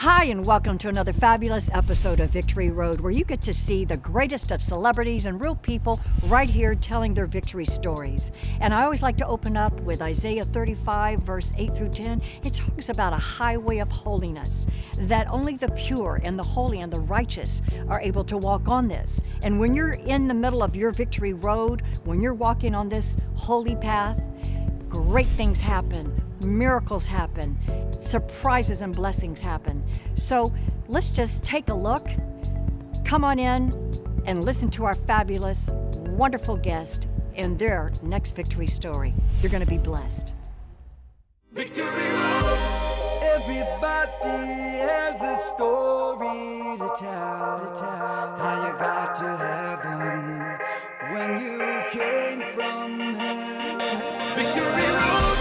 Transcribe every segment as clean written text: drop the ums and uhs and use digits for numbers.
Hi, and welcome to another fabulous episode of Victory Road, where you get to see the greatest of celebrities and real people right here telling their victory stories. And I always like to open up with Isaiah 35, verse 8 through 10. It talks about a highway of holiness, that only the pure and the holy and the righteous are able to walk on this. And when you're in the middle of your victory road, when you're walking on this holy path, great things happen. Miracles happen, surprises and blessings happen. So let's just take a look. Come on in and listen to our fabulous, wonderful guest and their next victory story. You're going to be blessed. Victory Road. Everybody has a story to tell. How you got to heaven when you came from hell. Victory Road.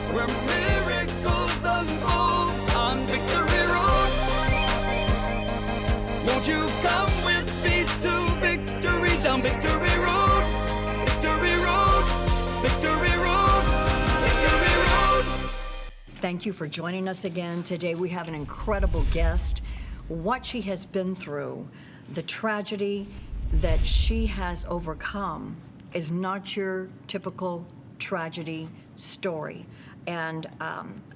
Where miracles unfold on Victory Road. Won't you come with me to victory, down Victory Road? Victory Road, Victory Road, Victory Road. Thank you for joining us again. Today we have an incredible guest. What she has been through, the tragedy that she has overcome is not your typical tragedy story. And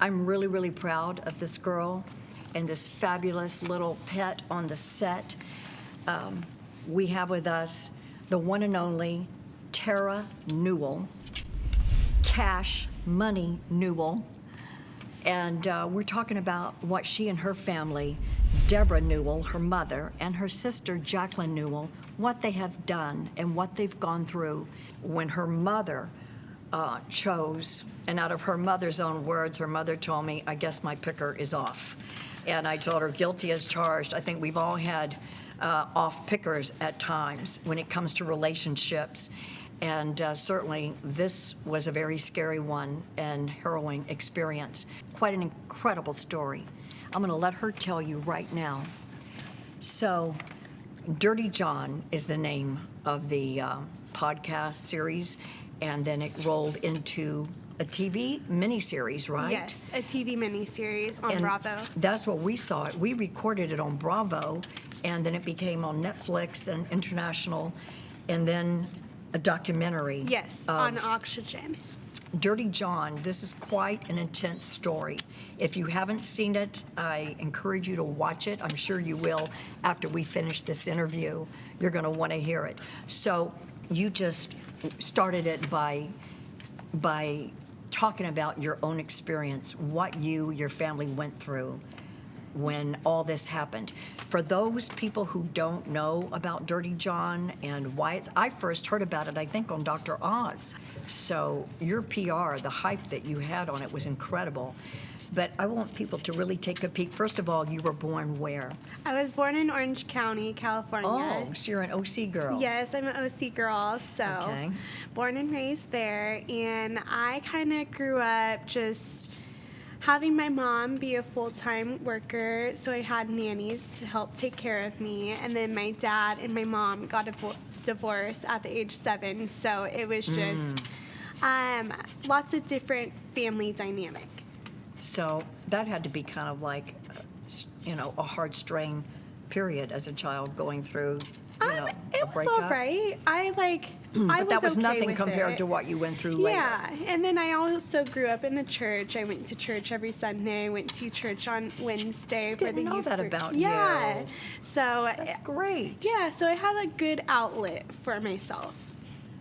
I'm really, really proud of this girl and this fabulous little pet on the set. We have with us the one and only Terra Newell, Cash Money Newell. And we're talking about what she and her family, Deborah Newell, her mother, and her sister, Jacqueline Newell, what they have done and what they've gone through when her mother chose, and out of her mother's own words, her mother told me, I guess my picker is off. And I told her, guilty as charged. I think we've all had off pickers at times when it comes to relationships. And certainly this was a very scary one and harrowing experience. Quite an incredible story. I'm going to let her tell you right now. So, Dirty John is the name of the podcast series. And then it rolled into a TV miniseries, right? Yes, a TV miniseries on Bravo. That's what we saw it. We recorded it on Bravo, and then it became on Netflix and international, and then a documentary. Yes, on Oxygen. Dirty John. This is quite an intense story. If you haven't seen it, I encourage you to watch it. I'm sure you will after we finish this interview. You're going to want to hear it. So you just started it by talking about your own experience, what your family went through when all this happened. For those people who don't know about Dirty John and why I first heard about it, I think, on Dr. Oz. So your PR, the hype that you had on it was incredible. But I want people to really take a peek. First of all, you were born where? I was born in Orange County, California. Oh, so you're an OC girl. Yes, I'm an OC girl, so okay. Born and raised there. And I kind of grew up just having my mom be a full-time worker, so I had nannies to help take care of me. And then my dad and my mom got divorced at the age 7, so it was just lots of different family dynamic. So that had to be kind of like, a hard strain period as a child going through, It a was breakup. all right. I But that was okay nothing with compared it. to what you went through later. Yeah, and then I also grew up in the church. I went to church every Sunday. I went to church on Wednesday for the Didn't know youth that group. about Yeah, you. so That's great. yeah, so I had a good outlet for myself.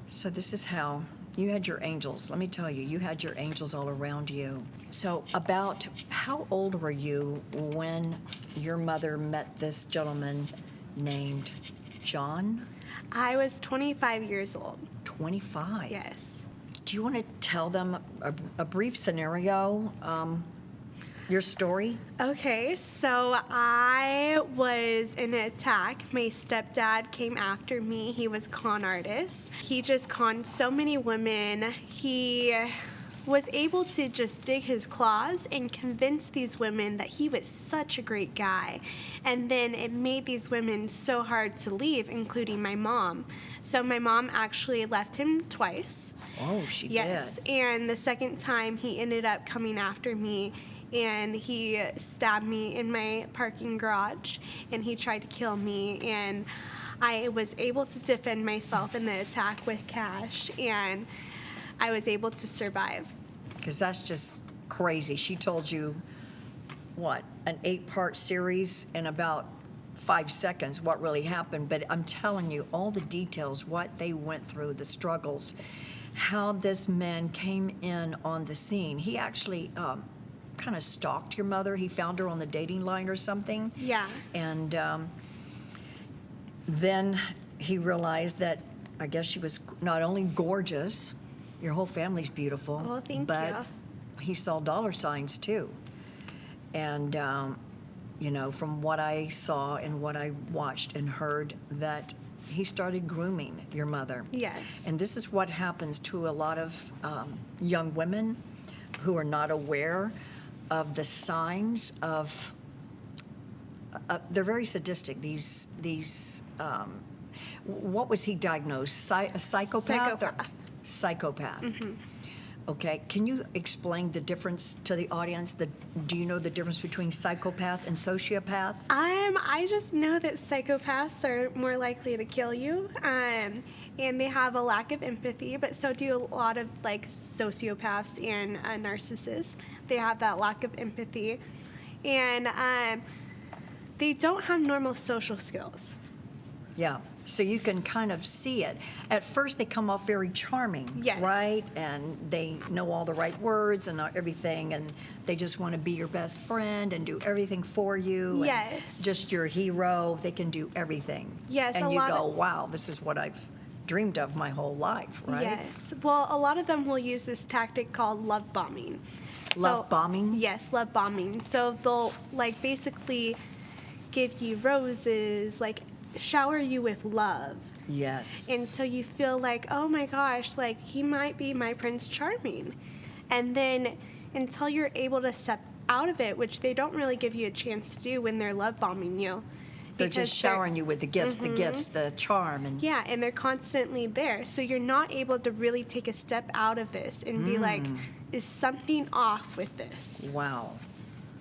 So this is how you had your angels. Let me tell you, you had your angels all around you. So about how old were you when your mother met this gentleman named John? I was 25 years old. 25? Yes. Do you want to tell them a brief scenario, your story? Okay, so I was in an attack. My stepdad came after me. He was a con artist. He just conned so many women. He was able to just dig his claws and convince these women that he was such a great guy. And then it made these women so hard to leave, including my mom. So my mom actually left him twice. Oh, she Yes, did. and the second time he ended up coming after me, and he stabbed me in my parking garage, and he tried to kill me, and I was able to defend myself in the attack with cash, and I was able to survive. Because that's just crazy. She told you, what, an 8-part series in about 5 seconds what really happened, but I'm telling you all the details, what they went through, the struggles, how this man came in on the scene. He actually kind of stalked your mother. He found her on the dating line or something. Yeah. And then he realized that I guess she was not only gorgeous, your whole family's beautiful. Oh, thank but you. he saw dollar signs too. And, you know, from what I saw and what I watched and heard, that he started grooming your mother. Yes. And this is what happens to a lot of young women who are not aware of the signs of, they're very sadistic. These what was he diagnosed? A psychopath? Psychopath. Psychopath. Okay, can you explain the difference to the audience? Do you know the difference between psychopath and sociopath? I just know that psychopaths are more likely to kill you, and they have a lack of empathy, but so do a lot of like sociopaths and narcissists. They have that lack of empathy, and they don't have normal social skills. Yeah, so you can kind of see it. At first, they come off very charming, Yes. right? And they know all the right words and everything, and they just want to be your best friend and do everything for you. and Yes. Just your hero. They can do everything. Yes, And a you lot go, of- wow, this is what I've dreamed of my whole life, right? Yes. Well, a lot of them will use this tactic called love bombing. Love bombing? Yes, love bombing. So they'll like basically give you roses, like shower you with love. Yes. And so you feel like, oh my gosh, like he might be my Prince Charming. And then until you're able to step out of it, which they don't really give you a chance to do when they're love bombing you. They're because just showering you with the gifts, the charm, and Yeah, and they're constantly there. So you're not able to really take a step out of this and be like, is something off with this? wow.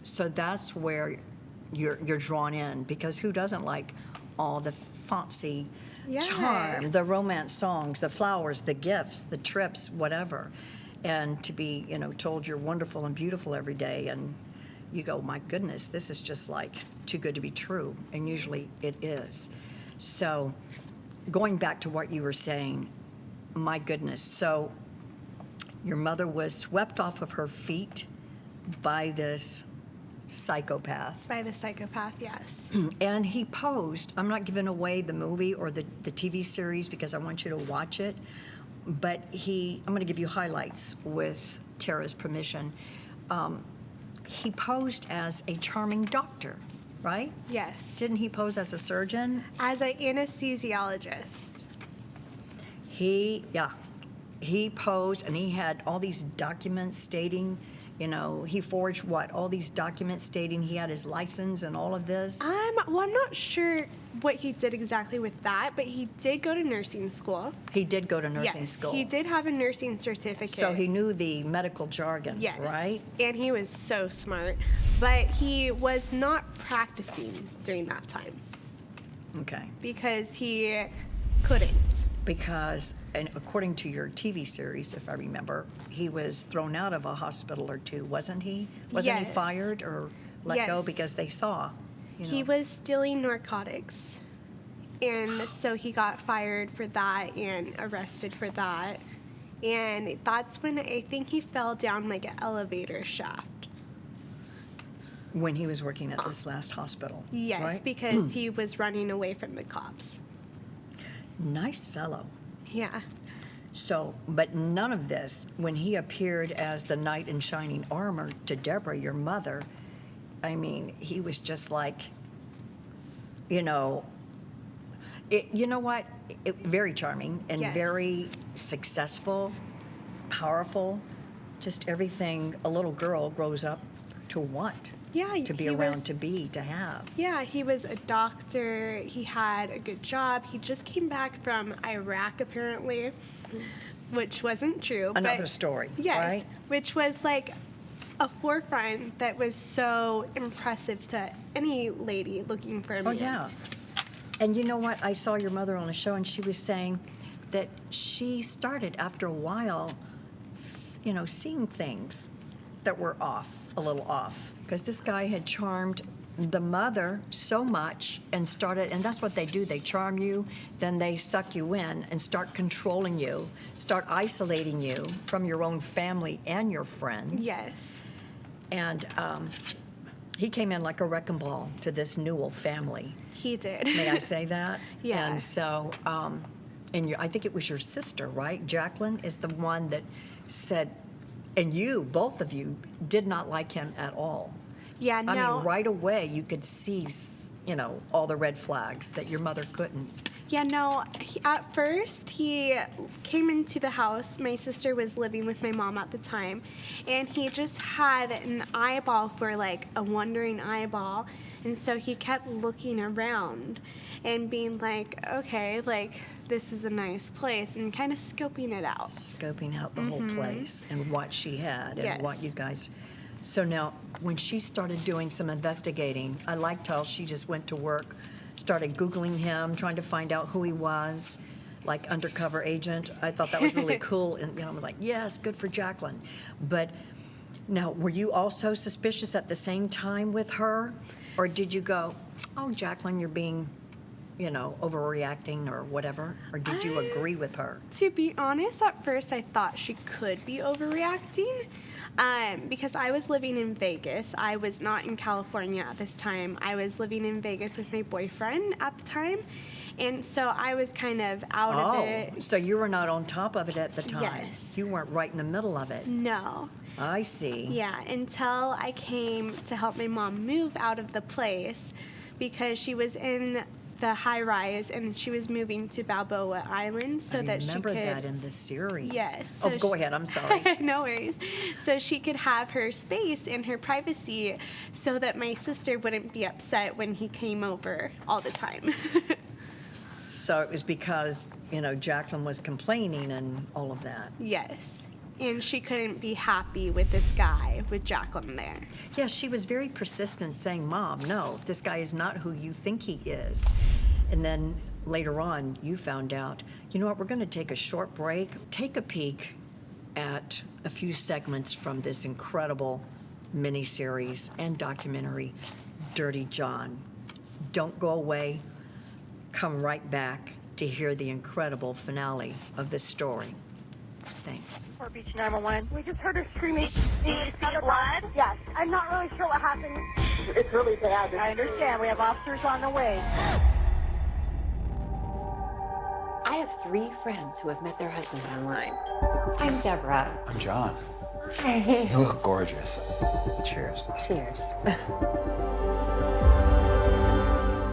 So that's where you're drawn in, because who doesn't like all the fancy Yeah. charm, the romance songs, the flowers, the gifts, the trips, whatever, and to be, you know, told you're wonderful and beautiful every day, and you go, my goodness, this is just like too good to be true, and usually it is. So, going back to what you were saying, my goodness, so your mother was swept off of her feet by this psychopath. By the psychopath, yes. And he posed, I'm not giving away the movie or the TV series because I want you to watch it, but I'm going to give you highlights with Terra's permission. He posed as a charming doctor, right? Yes. Didn't he pose as a surgeon? As an anesthesiologist. He posed, and he had all these documents stating, you know, he forged all these documents stating he had his license and all of this. I'm not sure what he did exactly with that, but he did go to nursing school. He did go to nursing Yes, school. he did have a nursing certificate. So he knew the medical jargon, Yes. right? And he was so smart, but he was not practicing during that time Okay. because he couldn't. Because, and according to your TV series, if I remember, he was thrown out of a hospital or two, wasn't he? Wasn't he Yes. fired or let go Yes. because they saw? You know? He was stealing narcotics. And so he got fired for that and arrested for that. And that's when I think he fell down like an elevator shaft. When he was working at this last hospital. Yes, right? because he was running away from the cops. Nice fellow. Yeah. So, but none of this, when he appeared as the knight in shining armor to Deborah, your mother, I mean, he was just like, you know, you know what? Very charming and Yes. very successful, powerful, just everything a little girl grows up to want. Yeah, To be he around, to have. Yeah, he was a doctor. He had a good job. He just came back from Iraq, apparently, which wasn't true. Another but story, Yes, right? which was like a forefront that was so impressive to any lady looking for a man. Oh, yeah. And you know what? I saw your mother on a show, and she was saying that she started, after a while, you know, seeing things that were off, a little off. Because this guy had charmed the mother so much and started, and that's what they do. They charm you, then they suck you in and start controlling you, start isolating you from your own family and your friends. Yes. And he came in like a wrecking ball to this Newell family. He did. May I say that? Yeah. And so, I think it was your sister, right? Jacqueline is the one that said, and you, both of you, did not like him at all. Yeah, no. I mean, right away you could see, you know, all the red flags that your mother couldn't. Yeah, no, at first he came into the house. My sister was living with my mom at the time, and he just had an eyeball for like a wandering eyeball. And so he kept looking around and being like, okay, like this is a nice place, and kind of scoping it out. Scoping out the whole place and what she had and what Yes. you guys. So now, when she started doing some investigating, I liked how she just went to work, started Googling him, trying to find out who he was, like undercover agent. I thought that was really cool. And, you know, I'm like, yes, good for Jacqueline. But now, were you also suspicious at the same time with her? Or did you go, oh, Jacqueline, you're being, you know, overreacting or whatever? Or did you agree with her? To be honest, at first I thought she could be overreacting. Because I was living in Vegas. I was not in California at this time. I was living in Vegas with my boyfriend at the time. And so I was kind of out of it. So you were not on top of it at the time? Yes. You weren't right in the middle of it? No. I see. Yeah, until I came to help my mom move out of the place because she was in the high rise and she was moving to Balboa Island so that she could. I remember that in the series. Yes. Oh, go ahead. I'm sorry. No worries. So she could have her space and her privacy so that my sister wouldn't be upset when he came over all the time. So it was because, you know, Jacqueline was complaining and all of that. Yes. And she couldn't be happy with this guy, with Jacqueline there. Yes, she was very persistent saying, Mom, no, this guy is not who you think he is. And then later on, you found out, you know what, we're going to take a short break, take a peek at a few segments from this incredible miniseries and documentary, Dirty John. Don't go away. Come right back to hear the incredible finale of this story. Thanks. Fort Beach 911. We just heard her screaming. Do you see the blood? Yes. I'm not really sure what happened. It's really bad. I understand. We have officers on the way. I have 3 friends who have met their husbands online. I'm Deborah. I'm John. Hi. You look gorgeous. Cheers. Cheers.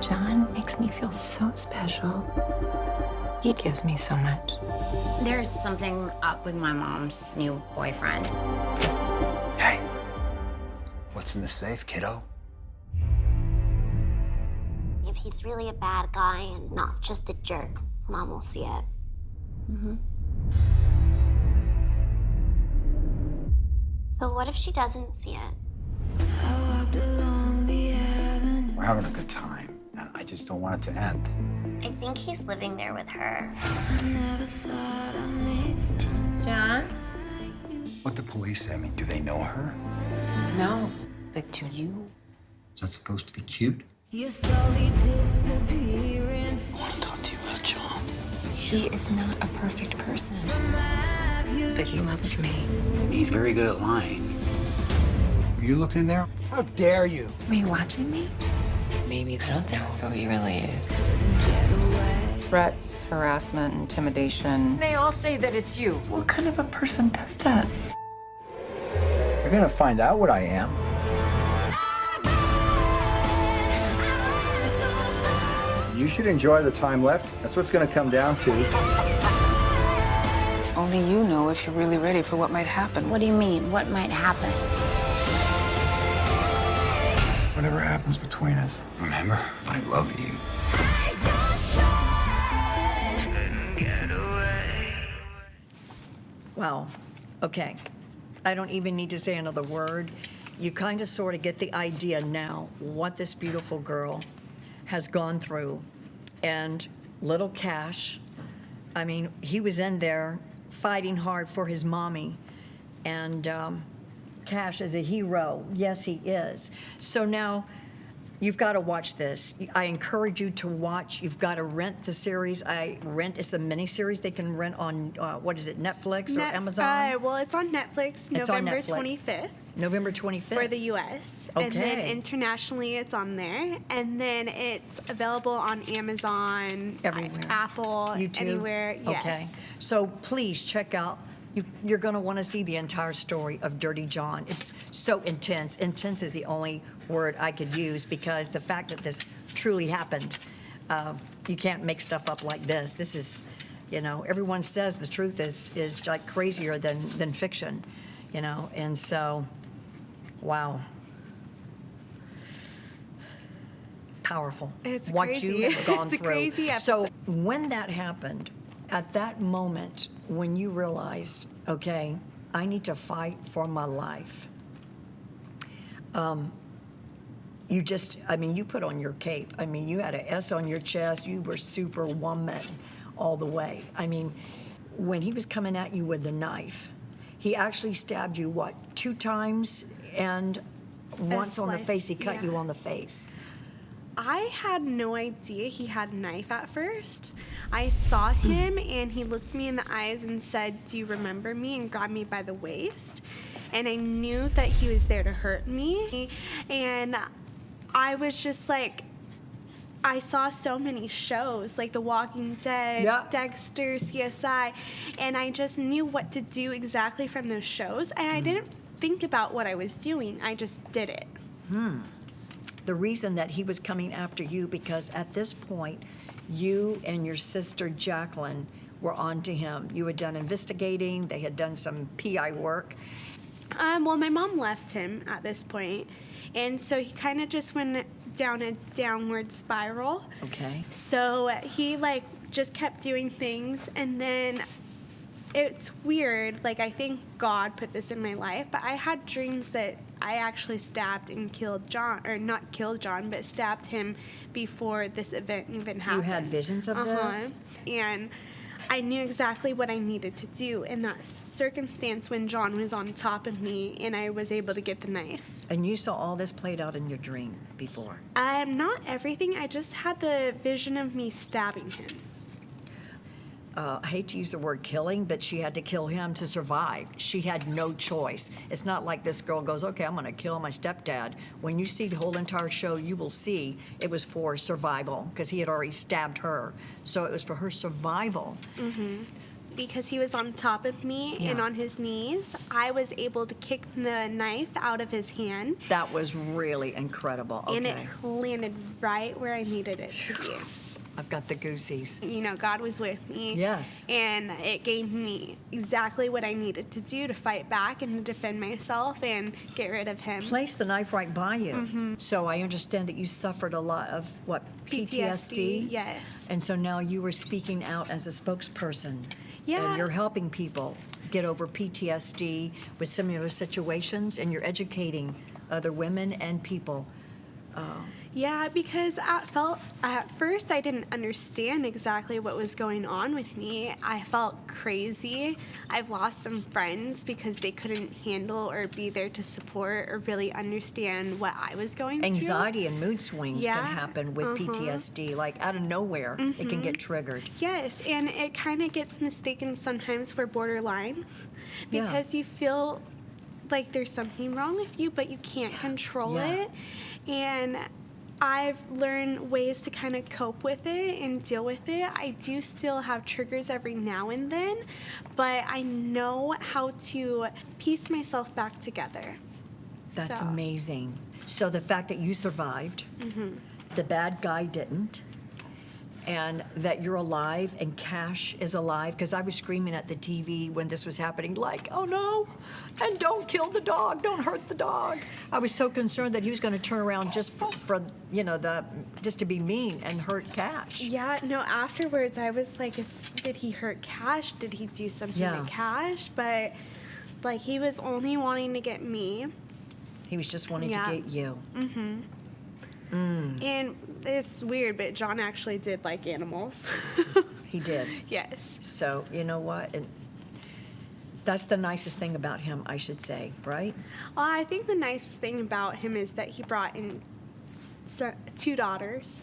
John makes me feel so special. He gives me so much. There's something up with my mom's new boyfriend. Hey, what's in the safe, kiddo? If he's really a bad guy and not just a jerk, Mom will see it. But what if she doesn't see it? We're having a good time, and I just don't want it to end. I think he's living there with her. John? What the police say? I mean, do they know her? No, but do you? Is that supposed to be cute? I want to talk to you about John. He is not a perfect person, but he loves me. He's very good at lying. Are you looking in there? How dare you? Were you watching me? Maybe they don't know who he really is. Threats, harassment, intimidation. They all say that it's you. What kind of a person does that? You're gonna find out what I am. You should enjoy the time left. That's what it's gonna come down to. Only you know if you're really ready for what might happen. What do you mean? What might happen? Whatever happens between us, remember, I love you. Well, okay. I don't even need to say another word. You kind of sort of get the idea now what this beautiful girl has gone through. And little Cash, I mean, he was in there fighting hard for his mommy. And Cash is a hero. Yes, he is. So now you've got to watch this. I encourage you to watch. You've got to rent the series. It's the miniseries they can rent on, what is it, Netflix or Amazon? Well, it's on Netflix, It's on November Netflix. 25th. November 25th. For the U.S. And then Okay. internationally, it's on there. And then it's available on Amazon, Everywhere. Apple, YouTube? anywhere. Yes. Okay. So please check out. You're going to want to see the entire story of Dirty John. It's so intense. Intense is the only word I could use because the fact that this truly happened, you can't make stuff up like this. This is, everyone says the truth is like crazier than fiction, and so, wow. Powerful. It's what crazy. you have gone It's a through. crazy So episode. when that happened, at that moment when you realized, okay, I need to fight for my life, you put on your cape. I mean, you had an S on your chest. You were Superwoman all the way. I mean, when he was coming at you with the knife, he actually stabbed you, 2 times? And once on the slice, face, he cut yeah. you on the face. I had no idea he had a knife at first. I saw him and he looked me in the eyes and said, "Do you remember me?" and grabbed me by the waist. And I knew that he was there to hurt me. And I was just like, I saw so many shows like The Walking Dead, Yeah. Dexter, CSI, and I just knew what to do exactly from those shows. And I didn't think about what I was doing. I just did it. The reason that he was coming after you, because at this point, you and your sister Jacqueline were on to him. You had done investigating, they had done some PI work. Well, my mom left him at this point, and so he kind of just went down a downward spiral. Okay. So he just kept doing things, and then it's weird. I think God put this in my life, but I had dreams that I actually stabbed and killed John, or not killed John, but stabbed him before this event even happened. You had visions of this? And I knew exactly what I needed to do in that circumstance when John was on top of me and I was able to get the knife. And you saw all this played out in your dream before? Not everything. I just had the vision of me stabbing him. I hate to use the word killing, but she had to kill him to survive. She had no choice. It's not like this girl goes, okay, I'm going to kill my stepdad. When you see the whole entire show, you will see it was for survival because he had already stabbed her. So it was for her survival. Mm-hmm. Because he was on top of me and Yeah. on his knees, I was able to kick the knife out of his hand. That was really incredible. Okay. And it landed right where I needed it to be. I've got the goosies. God was with me. Yes. And it gave me exactly what I needed to do to fight back and to defend myself and get rid of him. Place the knife right by you. Mm-hmm. So I understand that you suffered a lot of, PTSD? Yes. And so now you were speaking out as a spokesperson. Yeah. And you're helping people get over PTSD with similar situations, and you're educating other women and people. Yeah, because at first I didn't understand exactly what was going on with me. I felt crazy. I've lost some friends because they couldn't handle or be there to support or really understand what I was going through. Anxiety and mood swings Yeah. can happen with PTSD. Like out of nowhere, it can get triggered. Yes, and it kind of gets mistaken sometimes for borderline because you feel like there's something wrong with you, but you can't control Yeah. it. And I've learned ways to kind of cope with it and deal with it. I do still have triggers every now and then, but I know how to piece myself back together. That's So. amazing. So the fact that you survived, the bad guy didn't, and that you're alive and Cash is alive, because I was screaming at the TV when this was happening, like, oh no, and don't kill the dog, don't hurt the dog. I was so concerned that he was going to turn around just for just to be mean and hurt Cash. Yeah, no, afterwards I was like, did he hurt Cash? Did he do something Yeah. to Cash? But Like, he was only wanting to get me. He was just wanting to get you. And it's weird, but John actually did like animals. He did. Yes. So, you know what? And that's the nicest thing about him, I should say, right? Well, I think the nicest thing about him is that he brought in 2 daughters.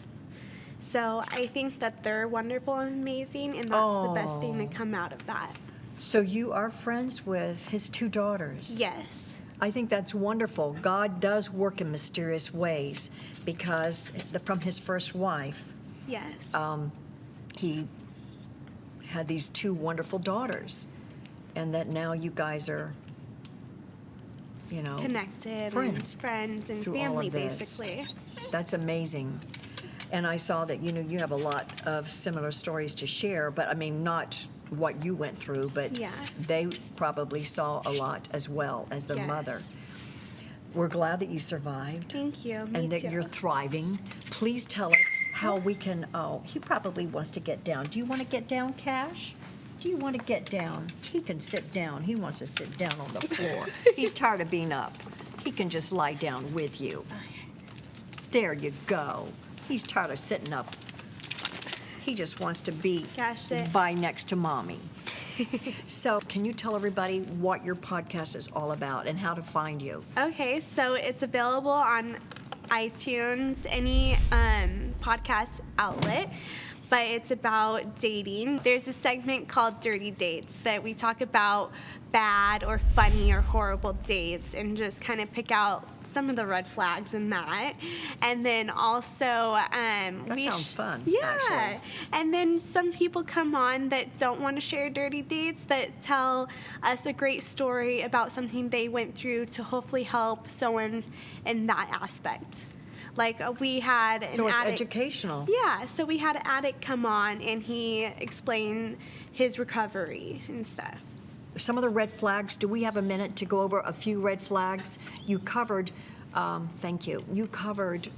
So I think that they're wonderful and amazing, and that's the best thing to come out of that. So you are friends with his 2 daughters? Yes. I think that's wonderful. God does work in mysterious ways because from his first wife, Yes. he had these 2 wonderful daughters, and that now you guys are, you know, Connected. friends And through family, all of this. basically. That's amazing. And I saw that, you know, you have a lot of similar stories to share, but I mean, not what you went through, but Yeah. they probably saw a lot as well as their Yes. mother. We're glad that you survived. Thank you. Me And that too. you're thriving. Please tell us how we can, he probably wants to get down. Do you want to get down, Cash? Do you want to get down? He can sit down. He wants to sit down on the floor. He's tired of being up. He can just lie down with you. There you go. He's tired of sitting up. He just wants to be Cash, sit. by next to Mommy. So can you tell everybody what your podcast is all about and how to find you? Okay, so it's available on iTunes, any podcast outlet, but it's about dating. There's a segment called Dirty Dates that we talk about bad or funny or horrible dates and just kind of pick out some of the red flags in that. And then also That sounds fun, Yeah. actually. And then some people come on that don't want to share dirty dates, that tell us a great story about something they went through to hopefully help someone in that aspect. Like we had an So it's addict. educational. Yeah, so we had an addict come on and he explained his recovery and stuff. Some of the red flags, do we have a minute to go over a few red flags? You covered, thank you, you covered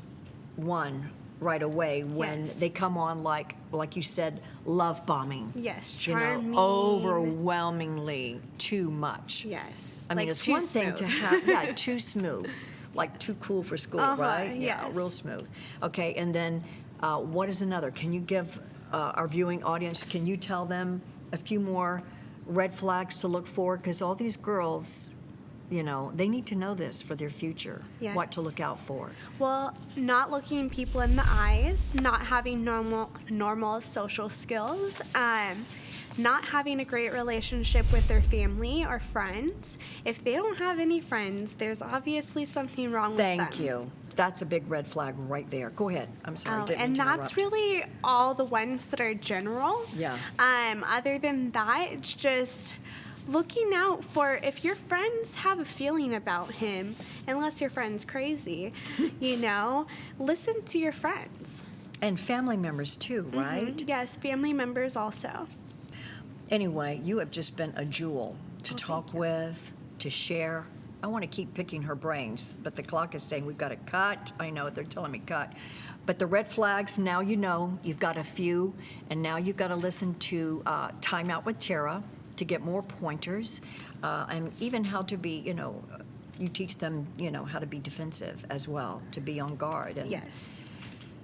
one right away when Yes. they come on like you said, love bombing. Yes, You know, charming. overwhelmingly too much. Yes. I mean, like it's too one thing to smooth. have, yeah, too smooth, like too cool for school, right? Yeah, yes. real smooth. Okay, and then what is another? Can you give our viewing audience, can you tell them a few more red flags to look for? Because all these girls, you know, they need to know this for their future, what to Yes. look out for. Well, not looking people in the eyes, not having normal social skills, not having a great relationship with their family or friends. If they don't have any friends, there's obviously something wrong with them. Thank you. That's a big red flag right there. Go ahead. I'm sorry. Oh, Didn't mean and to that's interrupt. really all the ones that are general. Yeah. Other than that, it's just looking out for if your friends have a feeling about him, unless your friend's crazy, you know, listen to your friends. And family members too, right? Yes, family members also. Anyway, you have just been a jewel to talk with, to share. I want to keep picking her brains, but the clock is saying we've got to cut. I know, they're telling me cut. But the red flags, now you know, you've got a few, and now you've got to listen to Time Out with Terra to get more pointers, and even how to be, you know, you teach them, you know, how to be defensive as well, to be on guard. And Yes.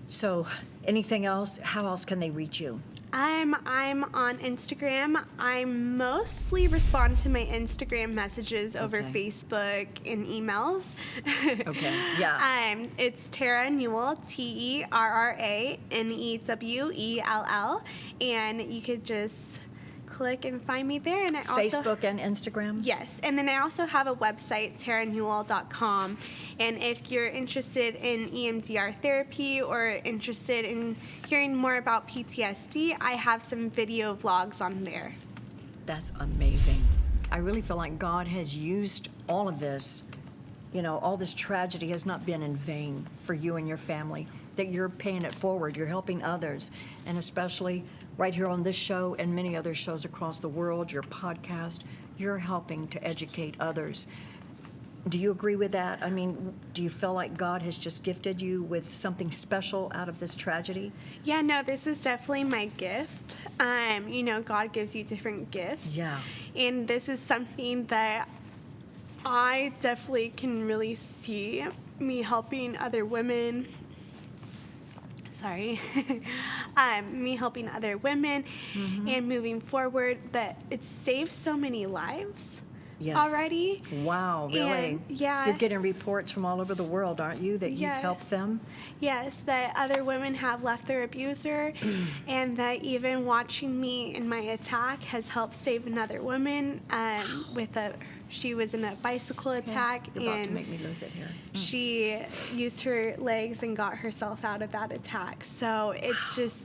so anything else? How else can they reach you? I'm on Instagram. I mostly respond to my Instagram messages over Okay. Facebook and emails. Okay, yeah. It's Terra Newell, TerraNewell, and you could just click and find me there. And I also Facebook and Instagram? Yes, and then I also have a website, terranewell.com, and if you're interested in EMDR therapy or interested in hearing more about PTSD, I have some video vlogs on there. That's amazing. I really feel like God has used all of this, you know, all this tragedy has not been in vain for you and your family, that you're paying it forward, you're helping others, and especially right here on this show and many other shows across the world, your podcast, you're helping to educate others. Do you agree with that? I mean, do you feel like God has just gifted you with something special out of this tragedy? Yeah, no, this is definitely my gift. You know, God gives you different gifts. Yeah. And this is something that I definitely can really see me helping other women. Me helping other women and moving forward, but it's saved so many lives already. Wow, really? And, yeah. You're getting reports from all over the world, aren't you, that you've helped them? Yes, that other women have left their abuser, and that even watching me in my attack has helped save another woman she was in a bicycle attack, You're about to and make me lose it here. she used her legs and got herself out of that attack. So it's just,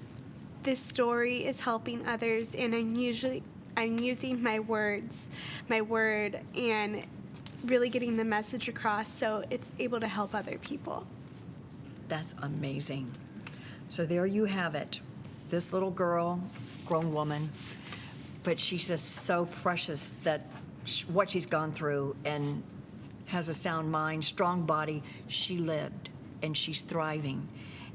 this story is helping others, and I'm using my word, and really getting the message across so it's able to help other people. That's amazing. So there you have it. This little girl, grown woman, but she's just so precious that what she's gone through, and has a sound mind, strong body. She lived, and she's thriving.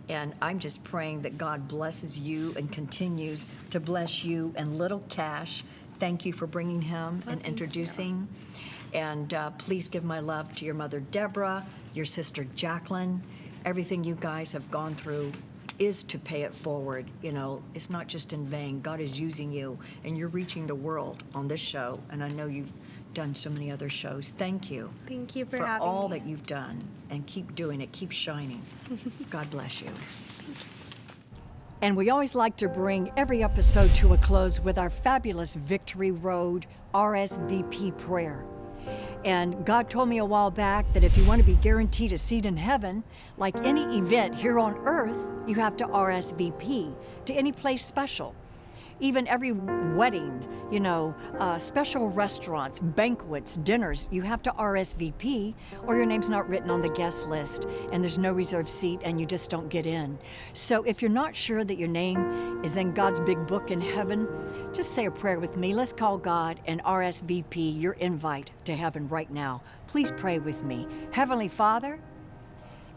And I'm just praying that God blesses you and continues to bless you and little Cash. Thank you for bringing him and introducing. And please give my love to your mother, Deborah, your sister, Jacqueline. Everything you guys have gone through is to pay it forward. You know, it's not just in vain. God is using you, and you're reaching the world on this show. And I know you've done so many other shows. Thank you. Thank you for for having all me. that you've done, and keep doing it. Keep shining. God bless you. And we always like to bring every episode to a close with our fabulous Victory Road RSVP prayer. And God told me a while back that if you want to be guaranteed a seat in heaven, like any event here on earth, you have to RSVP to any place special. Even every wedding, special restaurants, banquets, dinners, you have to RSVP or your name's not written on the guest list and there's no reserved seat and you just don't get in. So if you're not sure that your name is in God's big book in heaven, just say a prayer with me. Let's call God and RSVP your invite to heaven right now. Please pray with me. Heavenly Father,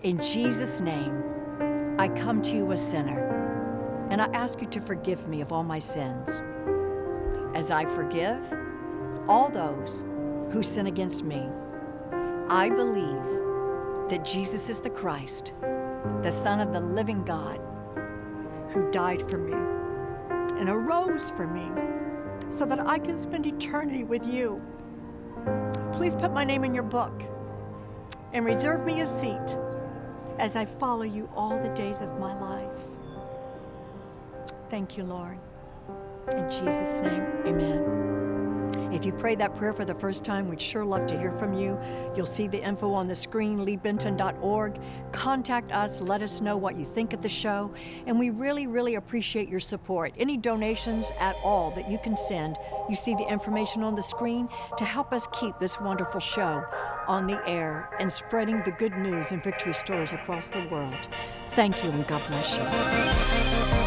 in Jesus' name, I come to you a sinner. And I ask you to forgive me of all my sins, as I forgive all those who sin against me. I believe that Jesus is the Christ, the Son of the living God, who died for me and arose for me so that I can spend eternity with you. Please put my name in your book and reserve me a seat as I follow you all the days of my life. Thank you, Lord. In Jesus' name, amen. If you prayed that prayer for the first time, we'd sure love to hear from you. You'll see the info on the screen, leebenton.org. Contact us, let us know what you think of the show, and we really, really appreciate your support. Any donations at all that you can send, you see the information on the screen to help us keep this wonderful show on the air and spreading the good news and victory stories across the world. Thank you, and God bless you.